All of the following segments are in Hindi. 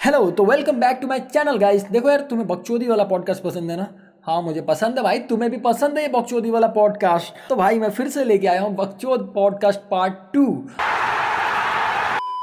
हेलो, तो welcome back to my channel guys. देखो यार, तुम्हें बकचोदी वाला पॉडकास्ट पसंद है ना? हाँ, मुझे पसंद है भाई, तुम्हें भी पसंद है ये बकचोदी वाला पॉडकास्ट। तो भाई मैं फिर से लेके आया हूँ बकचोद पॉडकास्ट पार्ट 2।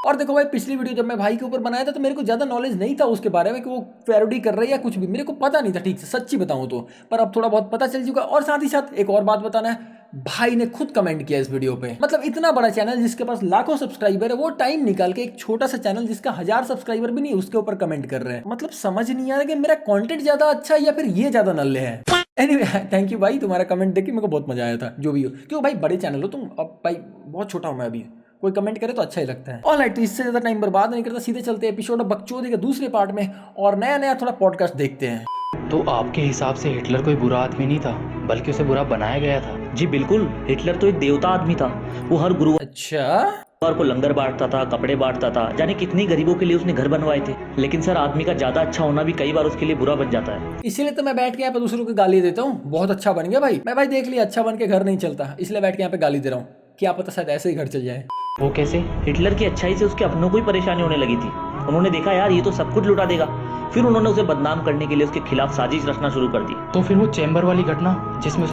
और देखो भाई, पिछली वीडियो जब मैं भाई के ऊपर बनाया था तो मेरे को ज़्यादा नॉलेज नहीं था उसके बारे में कि वो पैरोडी कर रही है या कुछ भी, मेरे को पता नहीं था ठीक से, सच्ची बताऊँ तो। पर अब थोड़ा बहुत पता चल चुका। और साथ ही साथ एक और बात बताना है, भाई ने खुद कमेंट किया इस वीडियो पे। मतलब इतना बड़ा चैनल जिसके पास लाखों सब्सक्राइबर है, वो टाइम निकाल के एक छोटा सा चैनल जिसका 1000 सब्सक्राइबर भी नहीं, उसके ऊपर कमेंट कर रहे हैं। मतलब समझ नहीं आ रहा कि मेरा कंटेंट ज्यादा अच्छा है या फिर ये ज्यादा नल्ले है। एनीवे, थैंक यू भाई, तुम्हारा कमेंट देख के मेरे को बहुत मजा आया था। जो भी हो, क्यों भाई बड़े चैनल हो तुम, अब भाई बहुत छोटा हूं मैं अभी, कोई कमेंट करे तो अच्छा ही लगता है। ऑलराइट, तो इससे ज्यादा टाइम बर्बाद नहीं करता, सीधे चलते हैं एपिसोड ऑफ बकचोदी के दूसरे पार्ट में और नया नया थोड़ा पॉडकास्ट देखते हैं। तो आपके हिसाब से हिटलर कोई बुरा आदमी नहीं था, बल्कि उसे बुरा बनाया गया था। जी बिल्कुल, हिटलर तो एक देवता आदमी था। वो हर गुरुवार अच्छा, को लंगर बांटता था, कपड़े बांटता था, जाने कितनी गरीबों के लिए उसने घर बनवाए थे। लेकिन सर, आदमी का ज्यादा अच्छा होना भी कई बार उसके लिए बुरा बन जाता है। इसीलिए तो मैं बैठ के यहाँ पे दूसरों को गाली देता हूँ। बहुत अच्छा बन गया भाई, मैं भाई देख लिया, अच्छा बन के घर नहीं चलता, इसलिए बैठ के यहाँ पे गाली दे रहा हूँ। क्या पता शायद ऐसे ही घर चल जाए। वो कैसे? हिटलर की अच्छाई से उसके अपनों को ही परेशानी होने लगी थी। उन्होंने देखा यार ये तो सब कुछ लुटा देगा। फिर उन्होंने उसे बदनाम करने के लिए उसके खिलाफ साजिश रचना शुरू कर दी। तो फिर वो चैम्बर वाली घटना जिसमें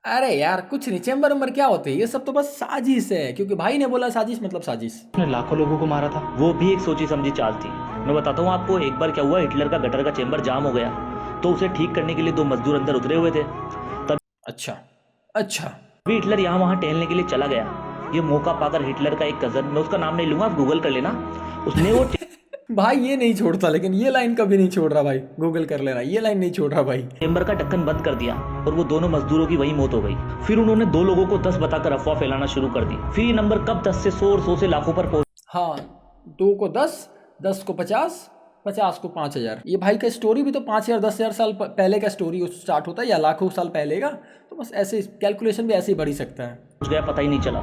अरे यार कुछ नहीं, चैम्बर उम्बर क्या होते हैं, ये सब तो बस साजिश है, क्योंकि भाई ने बोला साजिश मतलब साजिश। उसने लाखों लोगों को मारा था। वो भी एक सोची समझी चाल थी। मैं बताता हूँ आपको, एक बार क्या हुआ, हिटलर का गटर का चेंबर जाम हो गया। तो उसे ठीक करने के लिए दो मजदूर अंदर उतरे हुए थे। अच्छा अच्छा। तभी हिटलर यहाँ वहाँ टहलने के लिए चला गया। ये मौका पाकर हिटलर का एक कजन, मैं उसका नाम नहीं लूंगा, आप गूगल कर लेना, उसने वो भाई ये नहीं छोड़ता, लेकिन ये लाइन कभी नहीं छोड़ रहा भाई, गूगल कर लेना, ये लाइन नहीं छोड़ रहा भाई। चेंबर का ढक्कन बंद कर दिया और वो दोनों मजदूरों की वही मौत हो गई। फिर उन्होंने दो लोगों को 10 बताकर अफवाह फैलाना शुरू कर दी। फिर ये नंबर कब 10 से 100 और 100 से लाखों पर पहुंच। हाँ, 2 को 10, 10 को 50, 50 को 5000। ये भाई का स्टोरी भी तो 5000 10,000 साल पहले का स्टोरी स्टार्ट होता है, या लाखों साल पहले का। तो बस ऐसे कैलकुलेशन भी ऐसे ही बढ़ ही सकता है। गया, पता ही नहीं चला।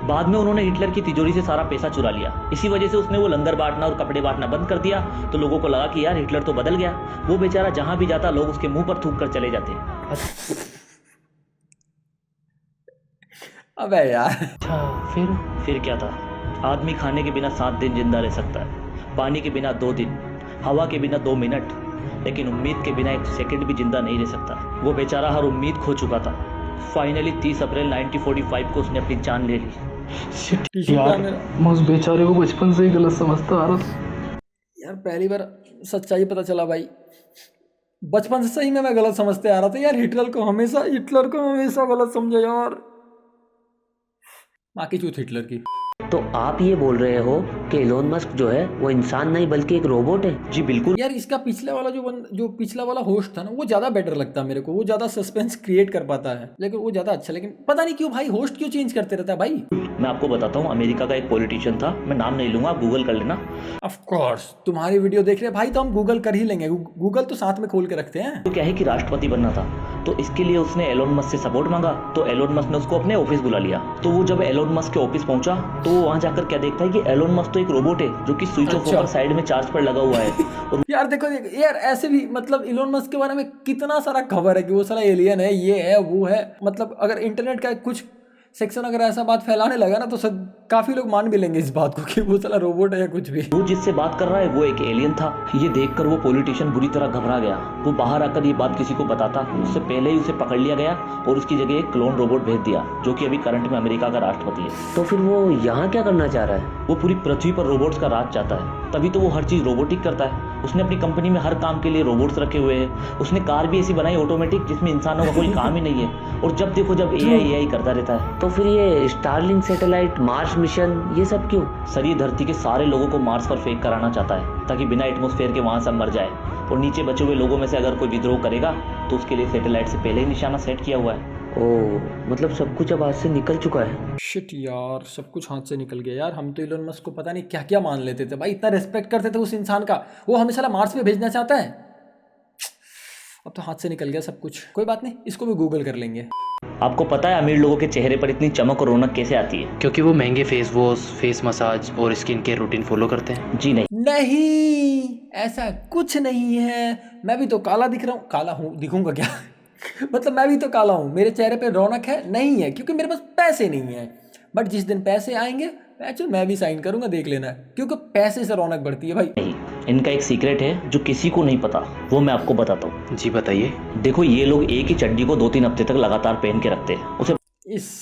बाद में उन्होंने हिटलर की तिजोरी से सारा पैसा चुरा लिया। इसी वजह से उसने वो लंगर बांटना और कपड़े बांटना बंद कर दिया। तो लोगों को लगा कि यार हिटलर तो बदल गया। वो बेचारा जहां भी जाता लोग उसके मुंह पर थूक कर चले जाते। अबे यार, अच्छा, फिर क्या था? आदमी खाने के बिना 7 दिन जिंदा रह सकता है, पानी के बिना 2 दिन, हवा के बिना 2 मिनट, लेकिन उम्मीद के बिना 1 सेकंड भी जिंदा नहीं रह सकता। वो बेचारा हर उम्मीद खो चुका था। फाइनली 30 अप्रैल 1945 को उसने अपनी जान ले ली। टिश्यू यार का मेरा। मैं उस बेचारे को बचपन से ही गलत समझता आ रहा था। यार पहली बार सच्चाई पता चला भाई। बचपन से सही में मैं गलत समझते आ रहा था यार, हिटलर को हमेशा गलत समझे यार। माँ की चूत हिटलर की। तो आप ये बोल रहे हो कि एलोन मस्क जो है वो इंसान नहीं बल्कि एक रोबोट है? जी बिल्कुल। यार इसका पिछले वाला जो पिछला वाला होस्ट था ना, वो ज्यादा बेटर लगता है मेरे को, वो ज्यादा सस्पेंस क्रिएट कर पाता है, लेकिन वो ज्यादा अच्छा। लेकिन पता नहीं क्यों भाई होस्ट क्यों चेंज करते रहता है भाई। मैं आपको बताता हूँ, अमेरिका का एक पॉलिटिशियन था, मैं नाम नहीं लूंगा, आप गूगल कर लेना। ऑफ कोर्स, तुम्हारी वीडियो देख रहे भाई तो हम गूगल कर ही लेंगे, गूगल तो साथ में खोल के रखते हैं। तो क्या है कि राष्ट्रपति बनना था, तो इसके लिए उसने एलोन मस्क से सपोर्ट मांगा। तो एलोन मस्क ने उसको अपने ऑफिस बुला लिया। तो वो जब एलोन मस्क के ऑफिस पहुंचा तो वो वहां जाकर क्या देखता है कि एलोन मस्क तो एक रोबोट है जो कि स्विच ऑफ अच्छा। होकर साइड में चार्ज पर लगा हुआ है। और यार देखो यार, ऐसे भी मतलब इलोन मस्क के बारे में कितना सारा खबर है कि वो सारा एलियन है, ये है वो है। मतलब अगर इंटरनेट का कुछ सेक्शन अगर ऐसा बात फैलाने लगा ना, तो सब काफी लोग मान भी लेंगे इस बात को कि वो साला रोबोट है या कुछ भी। वो जिससे बात कर रहा है वो एक एलियन था। ये देखकर वो पॉलिटिशियन बुरी तरह घबरा गया। वो बाहर आकर ये बात किसी को बताता, उससे पहले ही उसे पकड़ लिया गया और उसकी जगह एक क्लोन रोबोट भेज दिया, जो कि अभी करंट में अमेरिका का राष्ट्रपति है। तो फिर वो यहाँ क्या करना चाह रहा है? वो पूरी पृथ्वी पर रोबोट्स का राज चाहता है, तभी तो वो हर चीज रोबोटिक करता है। उसने अपनी कंपनी में हर काम के लिए रोबोट्स रखे हुए हैं। उसने कार भी ऐसी बनाई ऑटोमेटिक जिसमें इंसानों का कोई काम ही नहीं है, और जब देखो जब एआई करता रहता है। तो फिर ये स्टारलिंक सैटेलाइट, मार्स मिशन, ये सब क्यों? सर, ये धरती के सारे लोगों को मार्स पर फेंक कराना चाहता है, ताकि बिना एटमॉस्फेयर के वहां सब मर जाए, और नीचे बचे हुए लोगों में से अगर कोई विद्रोह करेगा तो उसके लिए सैटेलाइट से पहले ही निशाना सेट किया हुआ है। ओह, मतलब सब कुछ अब हाथ से निकल चुका है। शिट यार, सब कुछ हाथ से निकल गया यार। हम तो इलोन मस्क को पता नहीं क्या क्या मान लेते थे भाई, इतना रिस्पेक्ट करते थे उस इंसान का, वो हमें साला मार्स पे भेजना चाहता है। अब तो हाथ से निकल गया सब कुछ। कोई बात नहीं, इसको भी गूगल कर लेंगे। आपको पता है अमीर लोगों के चेहरे पर इतनी चमक और रौनक कैसे आती है? क्योंकि वो महंगे फेस वॉश, फेस मसाज और स्किन केयर रूटीन फॉलो करते हैं। जी नहीं। नहीं, ऐसा कुछ नहीं है। मैं भी तो काला दिख रहा हूँ, काला हूँ दिखूंगा क्या? मतलब मैं भी तो काला हूँ, मेरे चेहरे पे रौनक है नहीं है, क्योंकि मेरे पास पैसे नहीं है। बट जिस दिन पैसे आएंगे एक्चुअली मैं भी साइन करूंगा, देख लेना, क्योंकि पैसे से रौनक बढ़ती है भाई। नहीं, इनका एक सीक्रेट है जो किसी को नहीं पता, वो मैं आपको बताता हूँ। जी बताइए। देखो ये लोग एक ही चड्डी को 2-3 हफ्ते तक लगातार पहन के रखते हैं, उसे इस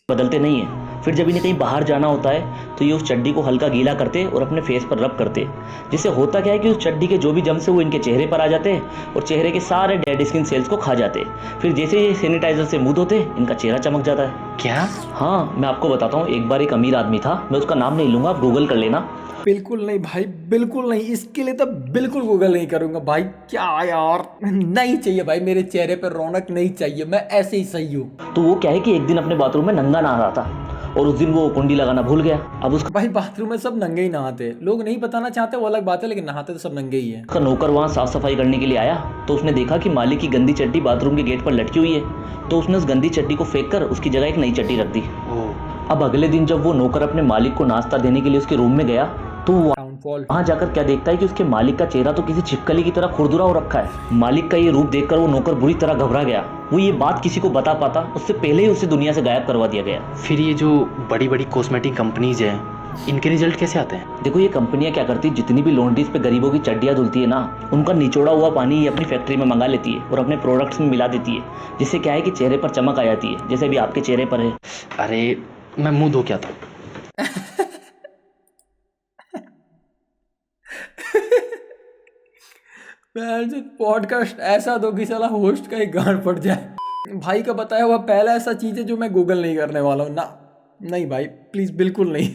बदलते नहीं है। फिर जब इन्हें कहीं बाहर जाना होता है तो ये उस चड्डी को हल्का गीला करते और अपने फेस पर रब करते, जिससे होता क्या है कि उस चड्डी के जो भी जम्स है वो इनके चेहरे पर आ जाते हैं और चेहरे के सारे डेड स्किन सेल्स को खा जाते। फिर जैसे ये सैनिटाइजर से मुंह धोते इनका चेहरा चमक जाता है। क्या? हाँ, मैं आपको बताता हूँ। एक बार एक अमीर आदमी था, मैं उसका नाम नहीं लूंगा, आप गूगल कर लेना। बिल्कुल नहीं भाई, बिल्कुल नहीं, इसके लिए तो बिल्कुल गूगल नहीं करूंगा भाई। क्या यार, नहीं चाहिए भाई, मेरे चेहरे पर रौनक नहीं चाहिए, मैं ऐसे ही सही हूँ। तो वो क्या है कि एक दिन अपने बाथरूम में नंगा नहा रहा था और उस दिन वो कुंडी लगाना भूल गया। अब उसका भाई बाथरूम में सब नंगे ही नहाते, लोग नहीं बताना चाहते वो अलग बात है, लेकिन नहाते तो सब नंगे ही है। नौकर वहाँ साफ सफाई करने के लिए आया तो उसने देखा कि मालिक की गंदी चड्डी बाथरूम के गेट पर लटकी हुई है, तो उसने उस गंदी चड्डी को फेंक कर उसकी जगह एक नई चड्डी रख दी। अब अगले दिन जब वो नौकर अपने मालिक को नाश्ता देने के लिए उसके रूम में गया तो वहाँ जाकर क्या देखता है कि उसके मालिक का चेहरा तो किसी छिपकली की तरह खुरदुरा हो रखा है। मालिक का ये रूप देखकर वो नौकर बुरी तरह घबरा गया। वो ये बात किसी को बता पाता उससे पहले ही उसे दुनिया से गायब करवा दिया गया। फिर ये जो बड़ी बड़ी कॉस्मेटिक कंपनीज हैं, इनके रिजल्ट कैसे आते हैं? देखो ये कंपनियां क्या करती है, जितनी भी लॉन्ड्रीज पे गरीबों की चड्डियां धुलती है ना, उनका निचोड़ा हुआ पानी ये अपनी फैक्ट्री में मंगा लेती है और अपने प्रोडक्ट्स में मिला देती है, जिससे क्या है कि चेहरे पर चमक आ जाती है, जैसे भी आपके चेहरे पर है। अरे मैं मुंह धो के आता हूँ। पॉडकास्ट ऐसा दो कि साला होस्ट का ही गांड पड़ जाए। भाई का बताया हुआ पहला ऐसा चीज है जो मैं गूगल नहीं करने वाला हूँ ना। नहीं भाई प्लीज, बिल्कुल नहीं।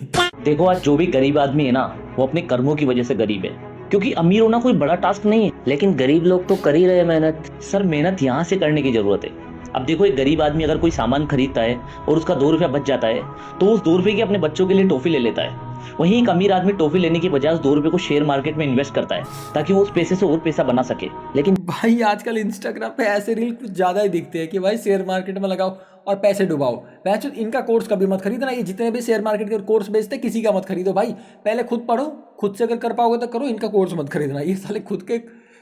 देखो आज जो भी गरीब आदमी है ना, वो अपने कर्मों की वजह से गरीब है, क्योंकि अमीर होना कोई बड़ा टास्क नहीं है। लेकिन गरीब लोग तो कर ही रहे मेहनत। सर मेहनत यहाँ से करने की जरूरत है। अब देखो एक गरीब आदमी अगर कोई सामान खरीदता है और उसका 2 रुपया बच जाता है तो उस 2 रुपये की अपने बच्चों के लिए टॉफी ले लेता है। वहीं एक अमीर आदमी टॉफी लेने की बजाय उस 2 रुपये को शेयर मार्केट में इन्वेस्ट करता है ताकि वो उस पैसे से और पैसा बना सके। लेकिन भाई आजकल इंस्टाग्राम पे ऐसे रील कुछ ज्यादा ही दिखते हैं कि भाई शेयर मार्केट में लगाओ और पैसे डुबाओ। वैसे इनका कोर्स कभी मत खरीदना, ये जितने भी शेयर मार्केट के कोर्स बेचते किसी का मत खरीदो भाई। पहले खुद पढ़ो, खुद से अगर कर पाओगे तो करो, इनका कोर्स मत खरीदना। ये साले खुद के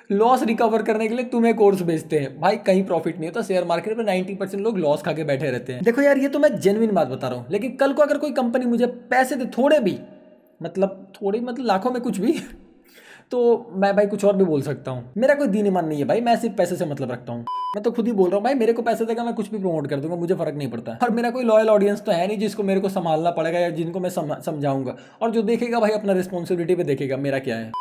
लॉस रिकवर करने के लिए तुम्हें कोर्स बेचते हैं भाई, कहीं प्रॉफिट नहीं होता। शेयर मार्केट में 90% लोग लॉस खा के बैठे रहते हैं। देखो यार ये तो मैं जेन्युइन बात बता रहा हूँ, लेकिन कल को अगर कोई कंपनी मुझे पैसे दे थोड़े भी, मतलब लाखों में कुछ भी तो मैं भाई कुछ और भी बोल सकता हूँ। मेरा कोई दीन ईमान नहीं है भाई, मैं सिर्फ पैसे से मतलब रखता हूँ। मैं तो खुद ही बोल रहा हूँ भाई, मेरे को पैसे देगा मैं कुछ भी प्रमोट कर दूंगा, मुझे फर्क नहीं पड़ता। और मेरा कोई लॉयल ऑडियंस तो है नहीं जिसको मेरे को संभालना पड़ेगा या जिनको मैं समझाऊंगा। और जो देखेगा भाई अपना रिस्पॉन्सिबिलिटी पे देखेगा, मेरा क्या है।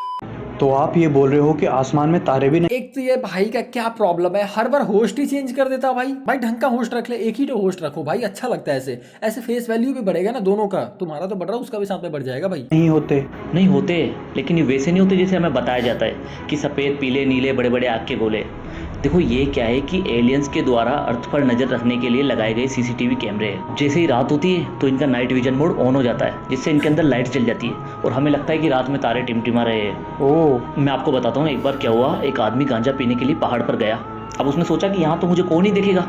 तो आप ये बोल रहे हो कि आसमान में तारे भी नहीं? एक तो ये भाई का क्या प्रॉब्लम है, हर बार होस्ट ही चेंज कर देता भाई ढंग का होस्ट रख ले, एक ही तो होस्ट रखो भाई, अच्छा लगता है ऐसे। ऐसे फेस वैल्यू भी बढ़ेगा ना दोनों का, तुम्हारा तो बढ़ रहा है उसका भी साथ में बढ़ जाएगा भाई। नहीं होते। नहीं होते, लेकिन ये वैसे नहीं होते जैसे हमें बताया जाता है कि सफ़ेद पीले नीले बड़े बड़े आग के गोले। देखो ये क्या है कि एलियंस के द्वारा अर्थ पर नज़र रखने के लिए लगाए गए सीसीटीवी कैमरे हैं। जैसे ही रात होती है तो इनका नाइट विजन मोड ऑन हो जाता है, जिससे इनके अंदर लाइट जल जाती है और हमें लगता है कि रात में तारे टिमटिमा रहे हैं। ओह, मैं आपको बताता हूँ एक बार क्या हुआ। एक आदमी गांजा पीने के लिए पहाड़ पर गया। अब उसने सोचा कि यहाँ तो मुझे कौन नहीं देखेगा,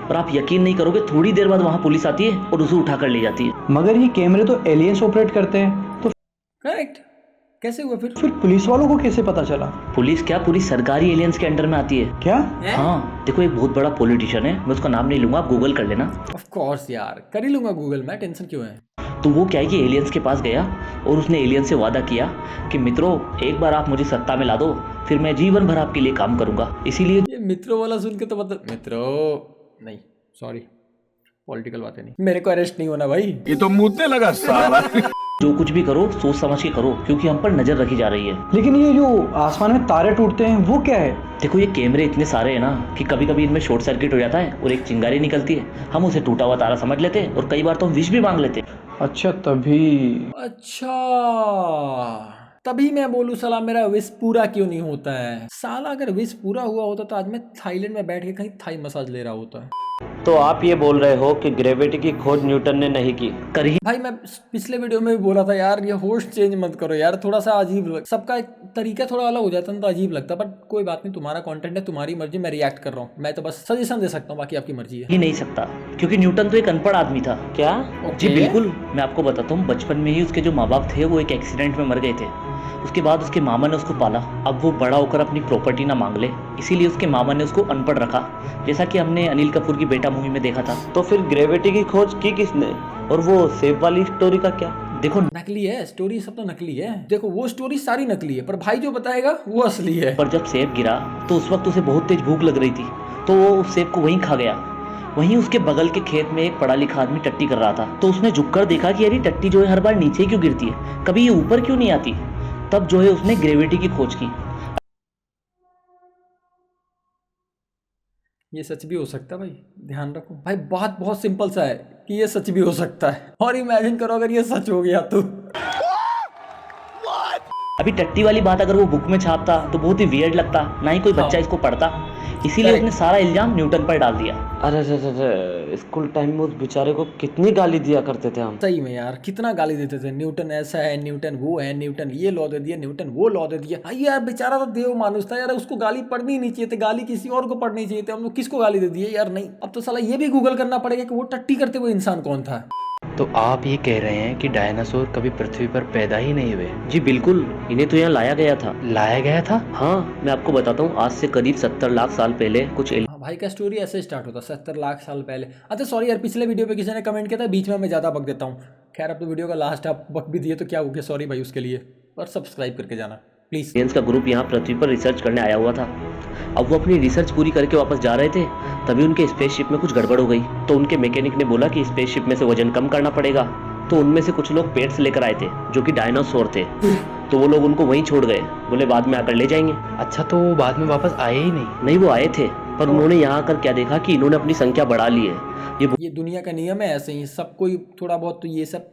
पर आप यकीन नहीं करोगे, थोड़ी देर बाद वहाँ पुलिस आती है और उसे उठा कर ले जाती है। मगर ये कैमरे तो एलियंस ऑपरेट करते हैं, तो करेक्ट, कैसे हुआ फिर? पुलिस वालों को कैसे पता चला? पुलिस क्या, पूरी सरकारी एलियंस के अंडर में आती है। क्या? हाँ देखो एक बहुत बड़ा पॉलिटिशियन है, मैं उसका नाम नहीं लूंगा, आप गूगल कर लेना। ऑफ कोर्स यार, कर ही लूंगा गूगल में, टेंशन क्यों है। तो वो क्या है कि एलियंस के पास गया और उसने एलियंस से वादा किया कि मित्रों एक बार आप मुझे सत्ता में ला दो, फिर मैं जीवन भर आपके लिए काम करूंगा। इसीलिए ये मित्रों वाला सुन के तो मतलब मित्रों नहीं, सॉरी पॉलिटिकल बातें नहीं, मेरे को अरेस्ट नहीं होना भाई। ये तो मुझे लगा साला। जो कुछ भी करो सोच समझ के करो, क्योंकि हम पर नजर रखी जा रही है। लेकिन ये जो आसमान में तारे टूटते हैं वो क्या है? देखो ये कैमरे इतने सारे हैं ना कि कभी कभी इनमें शॉर्ट सर्किट हो जाता है और एक चिंगारी निकलती है, हम उसे टूटा हुआ तारा समझ लेते हैं और कई बार तो हम विश भी मांग लेते हैं। अच्छा तभी। अच्छा तभी मैं बोलूँ साला मेरा विश पूरा क्यों नहीं होता है। साला अगर विश पूरा हुआ होता तो आज मैं थाईलैंड में बैठ के कहीं थाई मसाज ले रहा होता। तो आप ये बोल रहे हो कि ग्रेविटी की खोज न्यूटन ने नहीं की? करी भाई मैं पिछले वीडियो में भी बोला था यार, ये होस्ट चेंज मत करो यार, थोड़ा सा अजीब सबका एक तरीका थोड़ा अलग हो जाता है तो अजीब लगता है। बट कोई बात नहीं, तुम्हारा कंटेंट है, तुम्हारी मर्जी, मैं रिएक्ट कर रहा हूँ, मैं तो बस सजेशन दे सकता हूँ, बाकी आपकी मर्जी है। ही नहीं सकता क्योंकि न्यूटन तो एक अनपढ़ आदमी था। क्या? जी बिल्कुल, मैं आपको बताता हूँ, बचपन में ही उसके जो माँ बाप थे वो एक एक्सीडेंट में मर गए थे उसके बाद उसके मामा ने उसको पाला। अब वो बड़ा होकर अपनी प्रॉपर्टी ना मांग ले, इसीलिए उसके मामा ने उसको अनपढ़ रखा, जैसा कि हमने अनिल कपूर की बेटा मूवी में देखा था। तो फिर ग्रेविटी की खोज की किसने? और वो सेब वाली स्टोरी का क्या? देखो, नकली है स्टोरी, सब तो नकली है। देखो वो स्टोरी सारी नकली है, पर भाई जो बताएगा वो असली है। पर जब सेब गिरा तो उस वक्त उसे बहुत तेज भूख लग रही थी, तो वो उस सेब को वहीं खा गया। वहीं उसके बगल के खेत में एक पढ़ा लिखा आदमी टट्टी कर रहा था, तो उसने झुककर देखा कि यार टट्टी जो है हर बार नीचे क्यों गिरती है, कभी ये ऊपर क्यों नहीं आती। तब जो है उसने ग्रेविटी की खोज की। ये सच भी हो सकता है भाई, ध्यान रखो भाई, बात बहुत सिंपल सा है कि ये सच भी हो सकता है। और इमेजिन करो अगर ये सच हो गया तो। अभी टट्टी वाली बात अगर वो बुक में छापता तो बहुत ही वियर्ड लगता, ना ही कोई बच्चा इसको पढ़ता, इसीलिए उसने सारा इल्जाम न्यूटन पर डाल दिया। अरे स्कूल टाइम में उस बेचारे को कितनी गाली दिया करते थे हम। सही में यार कितना गाली देते थे, न्यूटन ऐसा है, न्यूटन वो है, न्यूटन ये लॉ दे दिया, न्यूटन वो लॉ दे दिया। भाई यार बेचारा तो देव मानुस था यार, उसको गाली पढ़नी ही नहीं चाहिए थी, गाली किसी और को पढ़नी चाहिए थी। हम लोग किसको गाली दे दिए यार? नहीं, अब तो साला ये भी गूगल करना पड़ेगा कि वो टट्टी करते हुए इंसान कौन था। तो आप ये कह रहे हैं कि डायनासोर कभी पृथ्वी पर पैदा ही नहीं हुए? जी बिल्कुल, इन्हें तो यहाँ लाया गया था। लाया गया था? हाँ, मैं आपको बताता हूँ, आज से करीब 70 लाख साल पहले कुछ हाँ भाई का स्टोरी ऐसे स्टार्ट होता 70 लाख साल पहले। अच्छा सॉरी यार, पिछले वीडियो पे किसी ने कमेंट किया था, बीच में मैं ज़्यादा बक देता हूँ। खैर अब तो वीडियो का लास्ट आप बक भी दिए तो क्या हो गया, सॉरी भाई उसके लिए। और सब्सक्राइब करके जाना प्लीज़। एलियंस का ग्रुप यहाँ पृथ्वी पर रिसर्च करने आया हुआ था। अब वो अपनी रिसर्च पूरी करके वापस जा रहे थे, तभी उनके स्पेसशिप में कुछ गड़बड़ हो गई। तो उनके मैकेनिक ने बोला कि स्पेसशिप में से वजन कम करना पड़ेगा। तो उनमें से कुछ लोग पेट्स लेकर आए थे जो कि डायनासोर थे। तो वो लोग उनको वहीं छोड़ गए, बोले बाद में आकर ले जाएंगे। अच्छा, तो वो बाद में वापस आए ही नहीं? नहीं, वो आए थे, पर उन्होंने यहाँ आकर क्या देखा कि इन्होंने अपनी संख्या बढ़ा ली है। ये दुनिया का नियम है, ऐसे ही सब कोई थोड़ा बहुत तो ये सब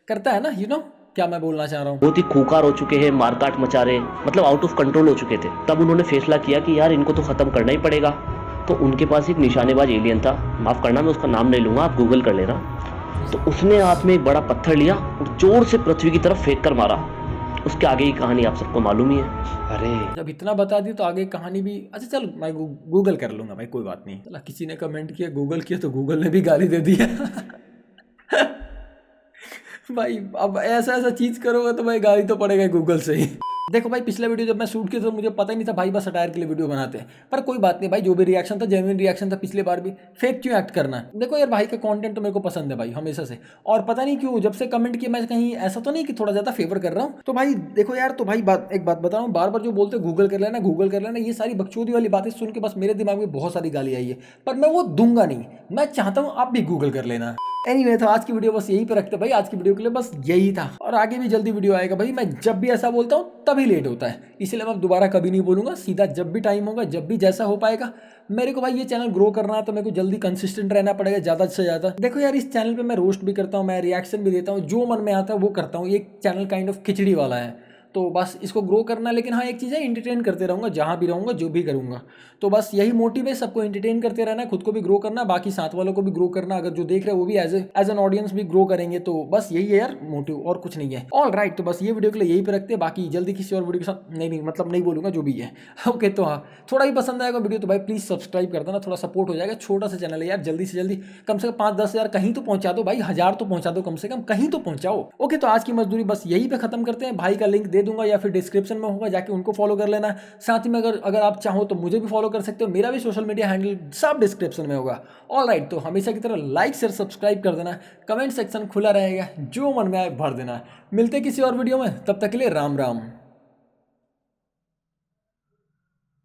करता है ना, यू नो क्या मैं बोलना चाह रहा हूँ। बहुत ही खूंखार हो चुके हैं, मारकाट मचा रहे, मतलब आउट ऑफ कंट्रोल हो चुके थे। तब उन्होंने फैसला किया कि यार इनको तो खत्म करना ही पड़ेगा। तो उनके पास एक निशानेबाज एलियन था, माफ करना मैं उसका नाम नहीं लूंगा, आप गूगल कर लेना। तो उसने हाथ में एक बड़ा पत्थर लिया और जोर से पृथ्वी की तरफ फेंक कर मारा। उसके आगे की कहानी आप सबको मालूम ही है। अरे जब इतना बता दी तो आगे कहानी भी, अच्छा चल मैं गूगल कर लूंगा भाई, कोई बात नहीं। चला किसी ने कमेंट किया, गूगल किया तो गूगल ने भी गाली दे दी है। भाई अब ऐसा चीज़ करोगे तो भाई गाली तो पड़ेगा गूगल से ही। देखो भाई पिछला वीडियो जब मैं शूट किया तो मुझे पता ही नहीं था भाई बस अटायर के लिए वीडियो बनाते हैं, पर कोई बात नहीं भाई, जो भी रिएक्शन था जेन्युइन रिएक्शन था। पिछले बार भी फेक क्यों एक्ट करना है? देखो यार भाई का कंटेंट तो मेरे को पसंद है भाई हमेशा से, और पता नहीं क्यों जब से कमेंट किया मैं कहीं ऐसा तो नहीं कि थोड़ा ज़्यादा फेवर कर रहा हूँ। तो भाई देखो यार, तो भाई एक बात बता रहा हूँ, बार बार जो बोलते गूगल कर लेना गूगल कर लेना, ये सारी बकचोदी वाली बातें सुन के बस मेरे दिमाग में बहुत सारी गाली आई है, पर मैं वो दूंगा नहीं। मैं चाहता हूँ आप भी गूगल कर लेना। एनीवे तो आज की वीडियो बस यहीं पे रखते भाई, आज की वीडियो के लिए बस यही था, और आगे भी जल्दी वीडियो आएगा भाई। मैं जब भी ऐसा बोलता हूँ तभी लेट होता है, इसलिए मैं दोबारा कभी नहीं बोलूँगा, सीधा जब भी टाइम होगा, जब भी जैसा हो पाएगा। मेरे को भाई ये चैनल ग्रो करना है तो मेरे को जल्दी कंसिस्टेंट रहना पड़ेगा ज़्यादा से ज़्यादा। देखो यार इस चैनल पे मैं रोस्ट भी करता हूँ, मैं रिएक्शन भी देता हूँ, जो मन में आता है वो करता हूँ। ये चैनल काइंड ऑफ खिचड़ी वाला है, तो बस इसको ग्रो करना है। लेकिन हाँ एक चीज़ है, एंटरटेन करते रहूँगा जहाँ भी रहूँगा, जो भी करूँगा। तो बस यही मोटिव है, सबको एंटरटेन करते रहना है, खुद को भी ग्रो करना, बाकी साथ वालों को भी ग्रो करना। अगर जो देख रहे हैं वो भी एज एन ऑडियंस भी ग्रो करेंगे, तो बस यही है यार मोटिव, और कुछ नहीं है। ऑल राइट, तो बस ये वीडियो के लिए यही पे रखते हैं, बाकी जल्दी किसी और वीडियो के साथ नहीं मतलब नहीं बोलूँगा, जो भी है। ओके, तो हाँ थोड़ा ही पसंद आएगा वीडियो तो भाई प्लीज़ सब्सक्राइब कर देना, थोड़ा सपोर्ट हो जाएगा। छोटा सा चैनल है यार, जल्दी से जल्दी कम से कम 5-10 हज़ार कहीं तो पहुँचा दो भाई, 1000 तो पहुँचा दो कम से कम, कहीं तो पहुँचाओ। ओके, तो आज की मजदूरी बस यही पे खत्म करते हैं। भाई का लिंक दे दूंगा या फिर डिस्क्रिप्शन में होगा, जाके उनको फॉलो कर लेना। साथ ही में अगर आप चाहो तो मुझे भी फॉलो कर सकते हो, मेरा भी सोशल मीडिया हैंडल सब डिस्क्रिप्शन में होगा। ऑल राइट, तो हमेशा की तरह लाइक शेयर सब्सक्राइब कर देना, कमेंट सेक्शन खुला रहेगा, जो मन में आए भर देना। मिलते किसी और वीडियो में, तब तक के लिए राम राम।